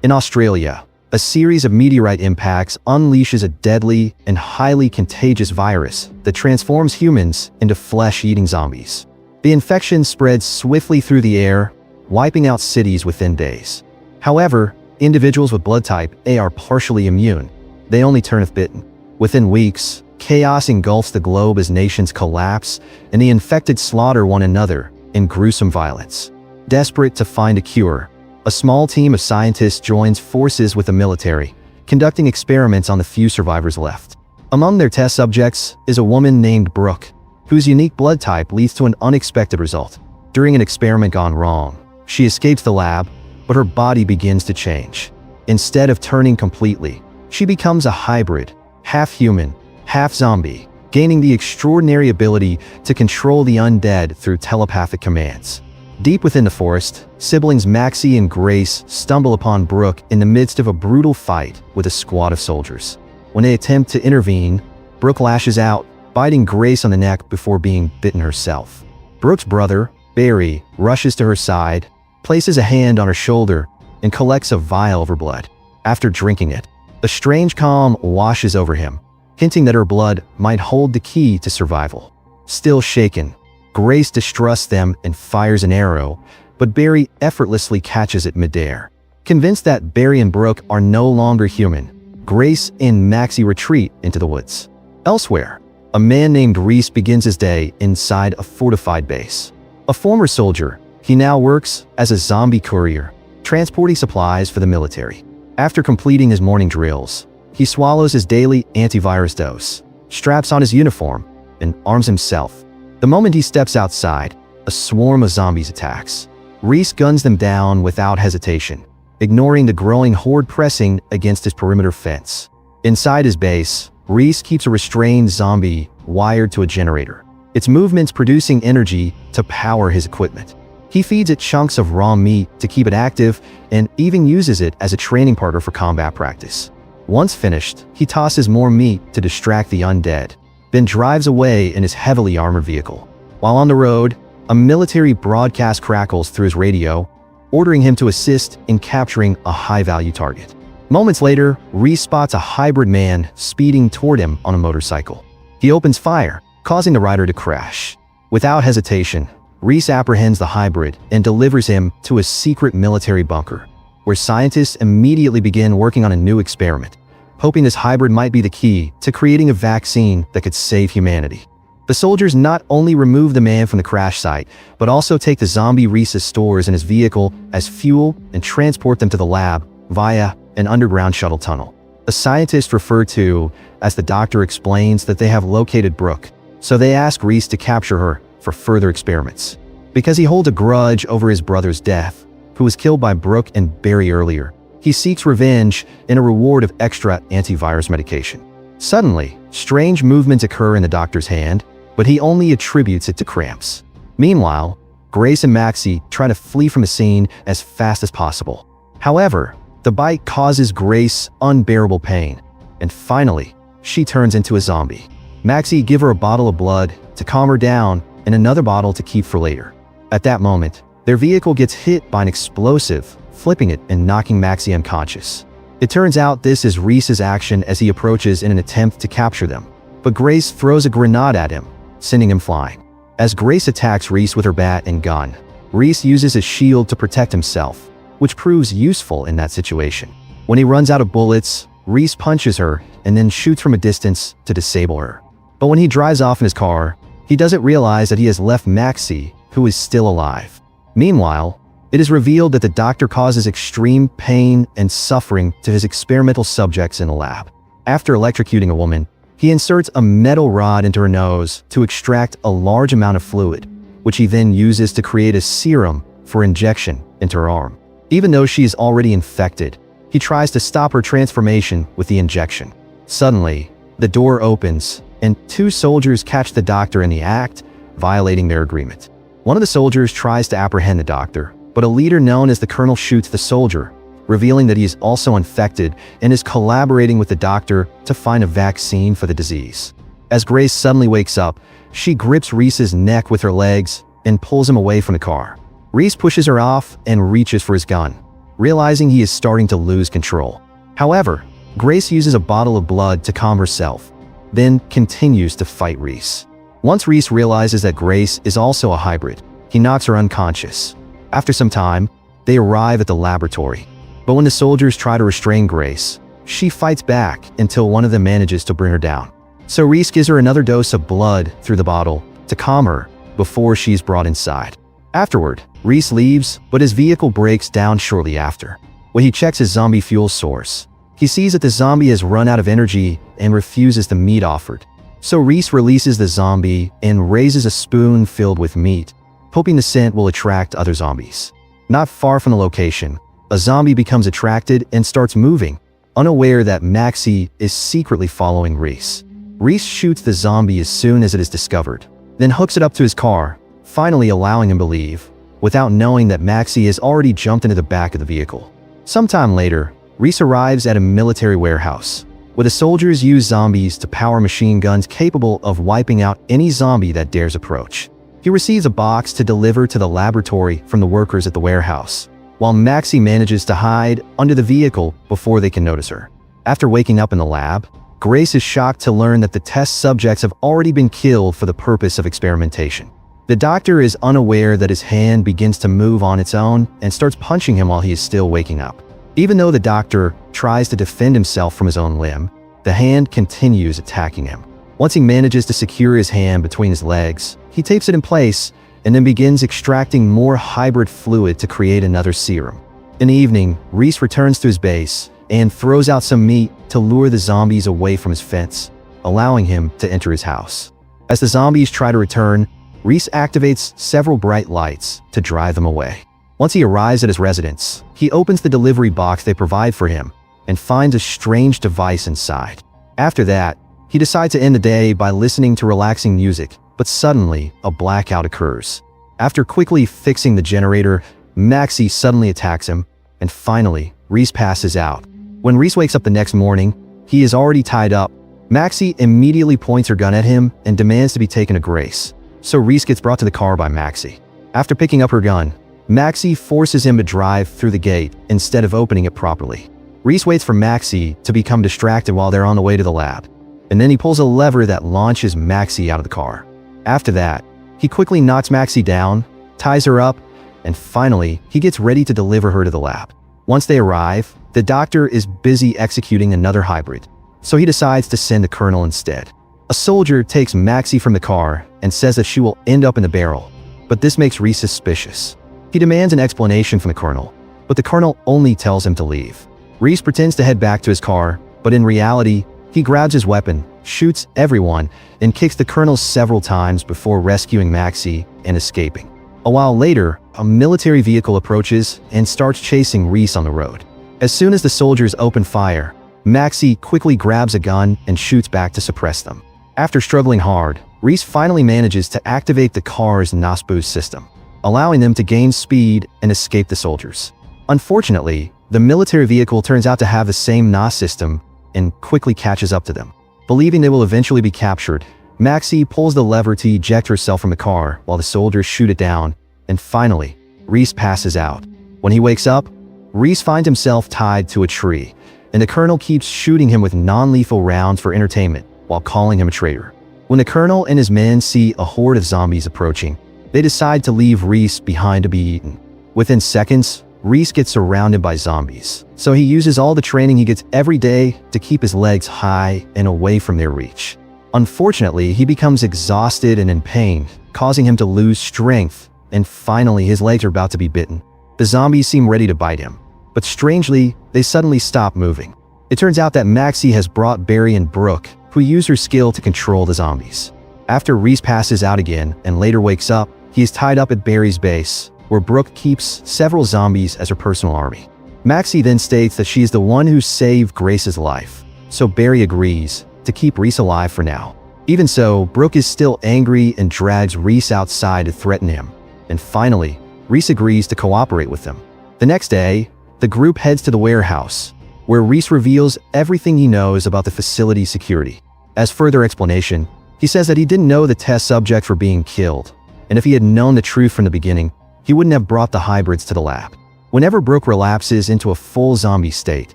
In Australia, a series of meteorite impacts unleashes a deadly and highly contagious virus that transforms humans into flesh-eating zombies. The infection spreads swiftly through the air, wiping out cities within days. However, individuals with blood type A are partially immune. They only turn if bitten. Within weeks, chaos engulfs the globe as nations collapse and the infected slaughter one another in gruesome violence. Desperate to find a cure, a small team of scientists joins forces with the military, conducting experiments on the few survivors left. Among their test subjects is a woman named Brooke, whose unique blood type leads to an unexpected result. During an experiment gone wrong, she escapes the lab, but her body begins to change. Instead of turning completely, she becomes a hybrid, half human, half zombie, gaining the extraordinary ability to control the undead through telepathic commands. Deep within the forest, siblings Maxie and Grace stumble upon Brooke in the midst of a brutal fight with a squad of soldiers. When they attempt to intervene, Brooke lashes out, biting Grace on the neck before being bitten herself. Brooke's brother, Barry, rushes to her side, places a hand on her shoulder, and collects a vial of her blood. After drinking it, a strange calm washes over him, hinting that her blood might hold the key to survival. Still shaken, Grace distrusts them and fires an arrow, but Barry effortlessly catches it midair. Convinced that Barry and Brooke are no longer human, Grace and Maxie retreat into the woods. Elsewhere, a man named Reese begins his day inside a fortified base. A former soldier, he now works as a zombie courier, transporting supplies for the military. After completing his morning drills, he swallows his daily antivirus dose, straps on his uniform, and arms himself. The moment he steps outside, a swarm of zombies attacks. Reese guns them down without hesitation, ignoring the growing horde pressing against his perimeter fence. Inside his base, Reese keeps a restrained zombie wired to a generator, its movements producing energy to power his equipment. He feeds it chunks of raw meat to keep it active and even uses it as a training partner for combat practice. Once finished, he tosses more meat to distract the undead, then drives away in his heavily armored vehicle. While on the road, a military broadcast crackles through his radio, ordering him to assist in capturing a high-value target. Moments later, Reese spots a hybrid man speeding toward him on a motorcycle. He opens fire, causing the rider to crash. Without hesitation, Reese apprehends the hybrid and delivers him to a secret military bunker, where scientists immediately begin working on a new experiment, hoping this hybrid might be the key to creating a vaccine that could save humanity. The soldiers not only remove the man from the crash site, but also take the zombie Reese's stores in his vehicle as fuel and transport them to the lab via an underground shuttle tunnel. The scientists referred to as the doctor explains that they have located Brooke, so they ask Reese to capture her for further experiments. Because he holds a grudge over his brother's death, who was killed by Brooke and Barry earlier, he seeks revenge in a reward of extra antivirus medication. Suddenly, strange movements occur in the doctor's hand, but he only attributes it to cramps. Meanwhile, Grace and Maxie try to flee from the scene as fast as possible. However, the bite causes Grace unbearable pain, and finally, she turns into a zombie. Maxie gives her a bottle of blood to calm her down and another bottle to keep for later. At that moment, their vehicle gets hit by an explosive, flipping it and knocking Maxie unconscious. It turns out this is Reese's action as he approaches in an attempt to capture them, but Grace throws a grenade at him, sending him flying. As Grace attacks Reese with her bat and gun, Reese uses his shield to protect himself, which proves useful in that situation. When he runs out of bullets, Reese punches her and then shoots from a distance to disable her. But when he drives off in his car, he doesn't realize that he has left Maxie, who is still alive. Meanwhile, it is revealed that the doctor causes extreme pain and suffering to his experimental subjects in the lab. After electrocuting a woman, he inserts a metal rod into her nose to extract a large amount of fluid, which he then uses to create a serum for injection into her arm. Even though she is already infected, he tries to stop her transformation with the injection. Suddenly, the door opens, and two soldiers catch the doctor in the act, violating their agreement. One of the soldiers tries to apprehend the doctor, but a leader known as the colonel shoots the soldier, revealing that he is also infected and is collaborating with the doctor to find a vaccine for the disease. As Grace suddenly wakes up, she grips Reese's neck with her legs and pulls him away from the car. Reese pushes her off and reaches for his gun. realizing he is starting to lose control. However, Grace uses a bottle of blood to calm herself, then continues to fight Reese. Once Reese realizes that Grace is also a hybrid, he knocks her unconscious. After some time, they arrive at the laboratory. But when the soldiers try to restrain Grace, she fights back until one of them manages to bring her down. So Reese gives her another dose of blood through the bottle to calm her before she's brought inside. Afterward, Reese leaves, but his vehicle breaks down shortly after. When he checks his zombie fuel source, he sees that the zombie has run out of energy and refuses the meat offered. So Reese releases the zombie and raises a spoon filled with meat, hoping the scent will attract other zombies. Not far from the location, a zombie becomes attracted and starts moving, unaware that Maxie is secretly following Reese. Reese shoots the zombie as soon as it is discovered, then hooks it up to his car, finally allowing him to leave, without knowing that Maxie has already jumped into the back of the vehicle. Sometime later, Reese arrives at a military warehouse, where the soldiers use zombies to power machine guns capable of wiping out any zombie that dares approach. He receives a box to deliver to the laboratory from the workers at the warehouse, while Maxie manages to hide under the vehicle before they can notice her. After waking up in the lab, Grace is shocked to learn that the test subjects have already been killed for the purpose of experimentation. The doctor is unaware that his hand begins to move on its own and starts punching him while he is still waking up. Even though the doctor tries to defend himself from his own limb, the hand continues attacking him. Once he manages to secure his hand between his legs, he tapes it in place and then begins extracting more hybrid fluid to create another serum. In the evening, Reese returns to his base and throws out some meat to lure the zombies away from his fence, allowing him to enter his house. As the zombies try to return, Reese activates several bright lights to drive them away. Once he arrives at his residence, he opens the delivery box they provide for him and finds a strange device inside. After that, he decides to end the day by listening to relaxing music, but suddenly a blackout occurs. After quickly fixing the generator, Maxie suddenly attacks him, and finally, Reese passes out. When Reese wakes up the next morning, he is already tied up. Maxie immediately points her gun at him and demands to be taken to Grace, so Reese gets brought to the car by Maxie. After picking up her gun, Maxie forces him to drive through the gate instead of opening it properly. Reese waits for Maxie to become distracted while they're on the way to the lab, and then he pulls a lever that launches Maxie out of the car. After that, he quickly knocks Maxie down, ties her up, and finally, he gets ready to deliver her to the lab. Once they arrive, the doctor is busy executing another hybrid, so he decides to send the colonel instead. A soldier takes Maxie from the car and says that she will end up in the barrel, but this makes Reese suspicious. He demands an explanation from the colonel, but the colonel only tells him to leave. Reese pretends to head back to his car, but in reality, he grabs his weapon, shoots everyone, and kicks the colonel several times before rescuing Maxie and escaping. A while later, a military vehicle approaches and starts chasing Reese on the road. As soon as the soldiers open fire, Maxie quickly grabs a gun and shoots back to suppress them. After struggling hard, Reese finally manages to activate the car's NOS boost system, allowing them to gain speed and escape the soldiers. Unfortunately, the military vehicle turns out to have the same NOS system and quickly catches up to them. Believing they will eventually be captured, Maxie pulls the lever to eject herself from the car while the soldiers shoot it down, and finally, Reese passes out. When he wakes up, Reese finds himself tied to a tree, and the colonel keeps shooting him with non-lethal rounds for entertainment while calling him a traitor. When the colonel and his men see a horde of zombies approaching, they decide to leave Reese behind to be eaten. Within seconds, Reese gets surrounded by zombies, so he uses all the training he gets every day to keep his legs high and away from their reach. Unfortunately, he becomes exhausted and in pain, causing him to lose strength, and finally his legs are about to be bitten. The zombies seem ready to bite him, but strangely, they suddenly stop moving. It turns out that Maxie has brought Barry and Brooke, who use her skill to control the zombies. After Reese passes out again and later wakes up, he is tied up at Barry's base, where Brooke keeps several zombies as her personal army. Maxie then states that she is the one who saved Grace's life, so Barry agrees to keep Reese alive for now. Even so, Brooke is still angry and drags Reese outside to threaten him, and finally, Reese agrees to cooperate with them. The next day, the group heads to the warehouse, where Reese reveals everything he knows about the facility's security. As further explanation, he says that he didn't know the test subjects were being killed, and if he had known the truth from the beginning, he wouldn't have brought the hybrids to the lab. Whenever Brooke relapses into a full zombie state,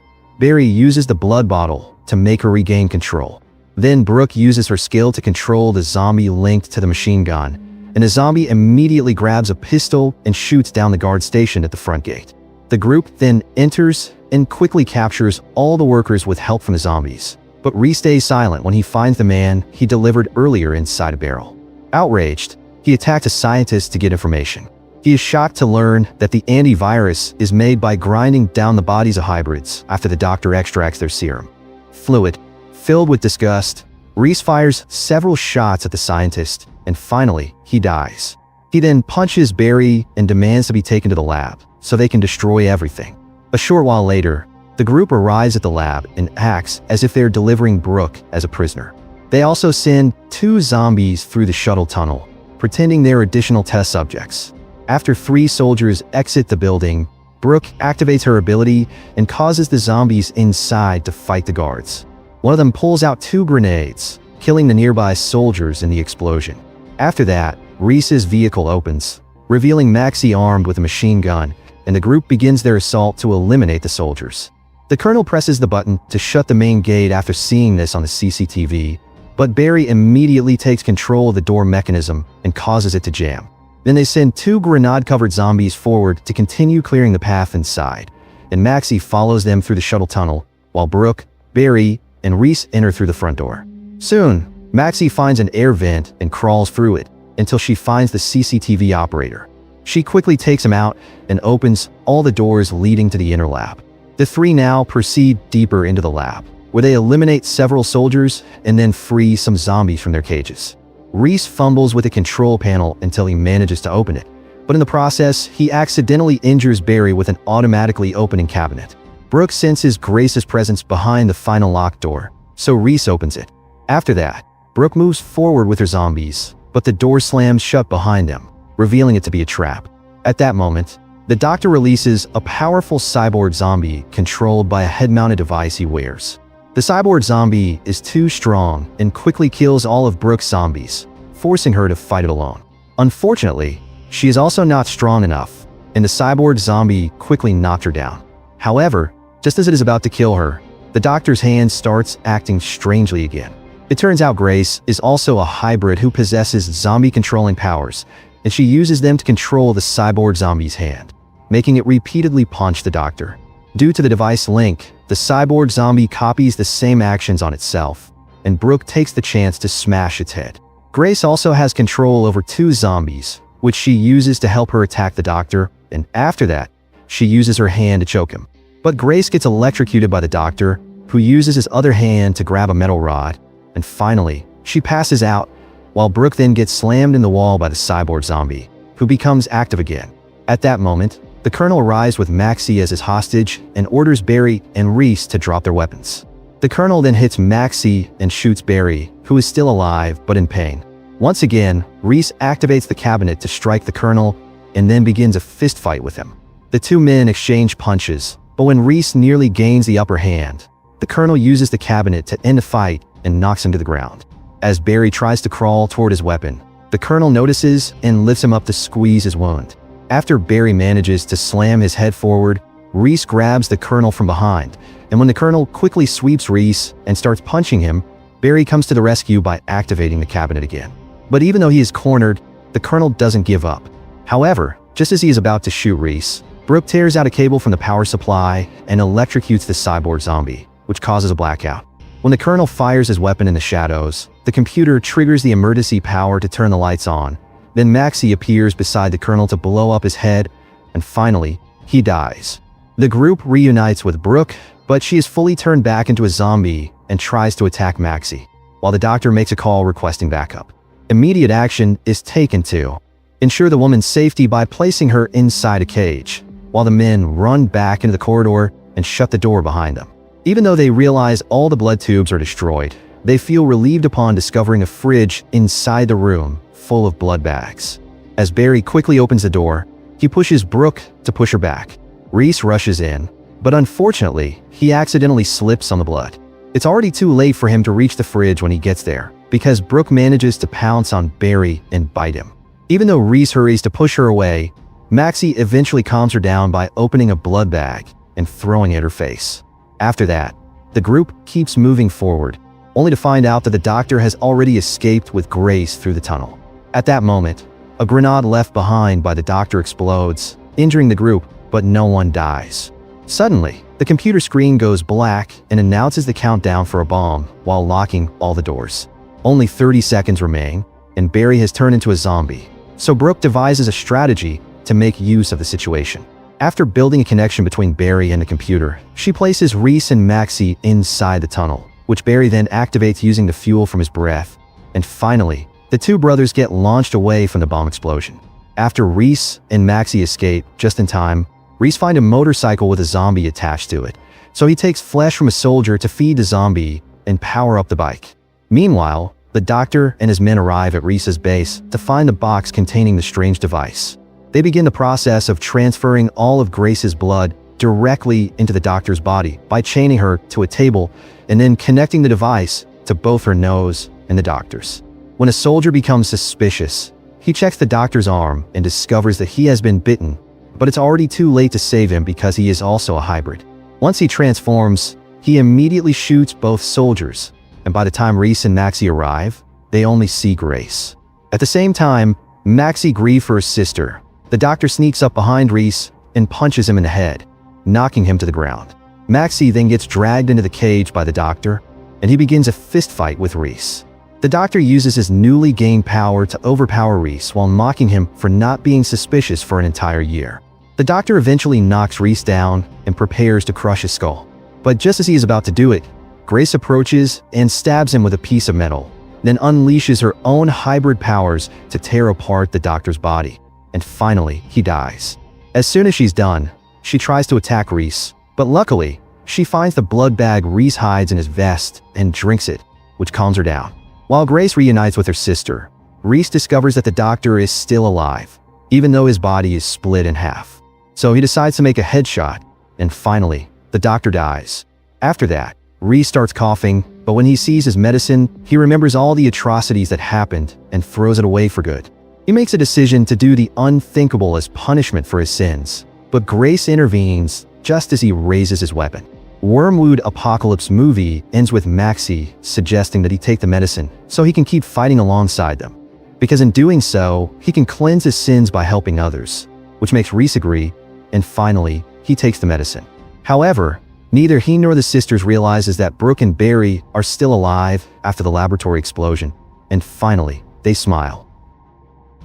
Barry uses the blood bottle to make her regain control. Then Brooke uses her skill to control the zombie linked to the machine gun, and the zombie immediately grabs a pistol and shoots down the guard stationed at the front gate. The group then enters and quickly captures all the workers with help from the zombies. But Reese stays silent when he finds the man he delivered earlier inside a barrel. Outraged, he attacks a scientist to get information. He is shocked to learn that the antivirus is made by grinding down the bodies of hybrids after the doctor extracts their serum fluid. Filled with disgust, Reese fires several shots at the scientist, and finally, he dies. He then punches Barry and demands to be taken to the lab so they can destroy everything. A short while later, the group arrives at the lab and acts as if they're delivering Brooke as a prisoner. They also send 2 zombies through the shuttle tunnel, pretending they're additional test subjects. After 3 soldiers exit the building, Brooke activates her ability and causes the zombies inside to fight the guards. One of them pulls out 2 grenades, killing the nearby soldiers in the explosion. After that, Reese's vehicle opens, revealing Maxie armed with a machine gun, and the group begins their assault to eliminate the soldiers. The colonel presses the button to shut the main gate after seeing this on the CCTV, but Barry immediately takes control of the door mechanism and causes it to jam. Then they send 2 grenade-covered zombies forward to continue clearing the path inside, and Maxie follows them through the shuttle tunnel, while Brooke, Barry, and Reese enter through the front door. Soon, Maxie finds an air vent and crawls through it until she finds the CCTV operator. She quickly takes him out and opens all the doors leading to the inner lab. The 3 now proceed deeper into the lab, where they eliminate several soldiers and then free some zombies from their cages. Reese fumbles with the control panel until he manages to open it, but in the process, he accidentally injures Barry with an automatically opening cabinet. Brooke senses Grace's presence behind the final locked door, so Reese opens it. After that, Brooke moves forward with her zombies, but the door slams shut behind them, revealing it to be a trap. At that moment, the doctor releases a powerful cyborg zombie controlled by a head-mounted device he wears. The cyborg zombie is too strong and quickly kills all of Brooke's zombies, forcing her to fight it alone. Unfortunately, she is also not strong enough, and the cyborg zombie quickly knocked her down. However, just as it is about to kill her, the doctor's hand starts acting strangely again. It turns out Grace is also a hybrid who possesses zombie-controlling powers, and she uses them to control the cyborg zombie's hand, making it repeatedly punch the doctor. Due to the device link, the cyborg zombie copies the same actions on itself, and Brooke takes the chance to smash its head. Grace also has control over 2 zombies, which she uses to help her attack the doctor, and after that, she uses her hand to choke him. But Grace gets electrocuted by the doctor, who uses his other hand to grab a metal rod, and finally, she passes out, while Brooke then gets slammed in the wall by the cyborg zombie, who becomes active again. At that moment, the colonel arrives with Maxie as his hostage and orders Barry and Reese to drop their weapons. The colonel then hits Maxie and shoots Barry, who is still alive but in pain. Once again, Reese activates the cabinet to strike the colonel and then begins a fist fight with him. The 2 men exchange punches, but when Reese nearly gains the upper hand, the colonel uses the cabinet to end the fight and knocks him to the ground. As Barry tries to crawl toward his weapon, the colonel notices and lifts him up to squeeze his wound. After Barry manages to slam his head forward, Reese grabs the colonel from behind, and when the colonel quickly sweeps Reese and starts punching him, Barry comes to the rescue by activating the cabinet again. But even though he is cornered, the colonel doesn't give up. However, just as he is about to shoot Reese, Brooke tears out a cable from the power supply and electrocutes the cyborg zombie, which causes a blackout. When the colonel fires his weapon in the shadows, the computer triggers the emergency power to turn the lights on. Then Maxie appears beside the colonel to blow up his head, and finally, he dies. The group reunites with Brooke, but she is fully turned back into a zombie and tries to attack Maxie, while the doctor makes a call requesting backup. Immediate action is taken to ensure the woman's safety by placing her inside a cage, while the men run back into the corridor and shut the door behind them. Even though they realize all the blood tubes are destroyed, they feel relieved upon discovering a fridge inside the room full of blood bags. As Barry quickly opens the door, he pushes Brooke to push her back. Reese rushes in, but unfortunately, he accidentally slips on the blood. It's already too late for him to reach the fridge when he gets there, because Brooke manages to pounce on Barry and bite him. Even though Reese hurries to push her away, Maxie eventually calms her down by opening a blood bag and throwing it at her face. After that, the group keeps moving forward, only to find out that the doctor has already escaped with Grace through the tunnel. At that moment, a grenade left behind by the doctor explodes, injuring the group, but no one dies. Suddenly, the computer screen goes black and announces the countdown for a bomb while locking all the doors. Only 30 seconds remain, and Barry has turned into a zombie. So Brooke devises a strategy to make use of the situation. After building a connection between Barry and the computer, she places Reese and Maxie inside the tunnel, which Barry then activates using the fuel from his breath. And finally, the two brothers get launched away from the bomb explosion. After Reese and Maxie escape just in time, Reese finds a motorcycle with a zombie attached to it, so he takes flesh from a soldier to feed the zombie and power up the bike. Meanwhile, the doctor and his men arrive at Reese's base to find the box containing the strange device. They begin the process of transferring all of Grace's blood directly into the doctor's body by chaining her to a table and then connecting the device to both her nose and the doctor's. When a soldier becomes suspicious, he checks the doctor's arm and discovers that he has been bitten, but it's already too late to save him because he is also a hybrid. Once he transforms, he immediately shoots both soldiers, and by the time Reese and Maxie arrive, they only see Grace. At the same time, Maxie grieves for her sister. The doctor sneaks up behind Reese and punches him in the head, knocking him to the ground. Maxie then gets dragged into the cage by the doctor, and he begins a fistfight with Reese. The doctor uses his newly gained power to overpower Reese while mocking him for not being suspicious for an entire year. The doctor eventually knocks Reese down and prepares to crush his skull. But just as he is about to do it, Grace approaches and stabs him with a piece of metal, then unleashes her own hybrid powers to tear apart the doctor's body. And finally, he dies. As soon as she's done, she tries to attack Reese, but luckily, she finds the blood bag Reese hides in his vest and drinks it, which calms her down. While Grace reunites with her sister, Reese discovers that the doctor is still alive, even though his body is split in half. So he decides to make a headshot, and finally, the doctor dies. After that, Reese starts coughing, but when he sees his medicine, he remembers all the atrocities that happened and throws it away for good. He makes a decision to do the unthinkable as punishment for his sins, but Grace intervenes just as he raises his weapon. Wormwood Apocalypse movie ends with Maxie suggesting that he take the medicine so he can keep fighting alongside them, because in doing so, he can cleanse his sins by helping others, which makes Reese agree, and finally, he takes the medicine. However, neither he nor the sisters realizes that Brooke and Barry are still alive after the laboratory explosion, and finally, they smile.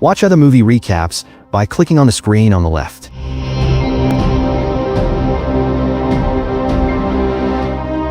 Watch other movie recaps by clicking on the screen on the left.